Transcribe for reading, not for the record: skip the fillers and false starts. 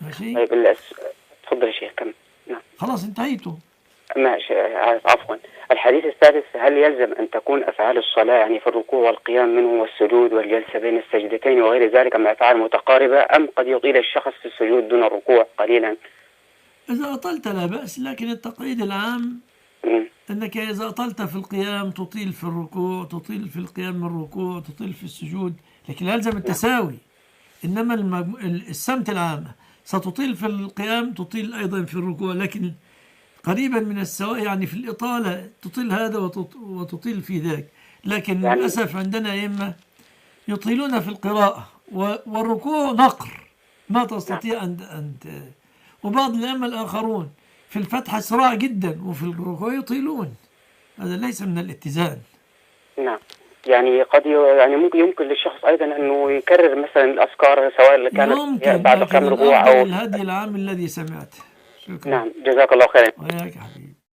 ماشي. طيب تفضل يا شيخ كمل. نعم. خلاص انتهيتوا. ماشي. عفوا. الحديث السادس: هل يلزم أن تكون أفعال الصلاة يعني في الركوع والقيام منه والسجود والجلسة بين السجدتين وغير ذلك مع أفعال متقاربة، أم قد يطيل الشخص في السجود دون الركوع قليلا؟ إذا أطلت لا بأس، لكن التقعيد العام أنك إذا أطلت في القيام تطيل في الركوع، تطيل في القيام من الركوع، تطيل في السجود، لكن لا يلزم التساوي. إنما السمت العامة ستطيل في القيام تطيل أيضا في الركوع، لكن قريبا من السواء، يعني في الإطالة تطيل هذا وتطيل في ذاك. لكن يعني للأسف عندنا أئمة يطيلون في القراءة، والركوع نقر ما نعم. تستطيع أن وبعض الأئمة الآخرون في الفتح سراع جدا وفي الركوع يطيلون. هذا ليس من الاتزان. نعم. يعني يعني يمكن للشخص أيضا أنه يكرر مثلا الأذكار سواء كانت يمكن، بعد لكن قيام الركوع الأفضل أو الهدي العام الذي سمعته. شكرا. نعم. جزاك الله خيرا. وياك حبيبي.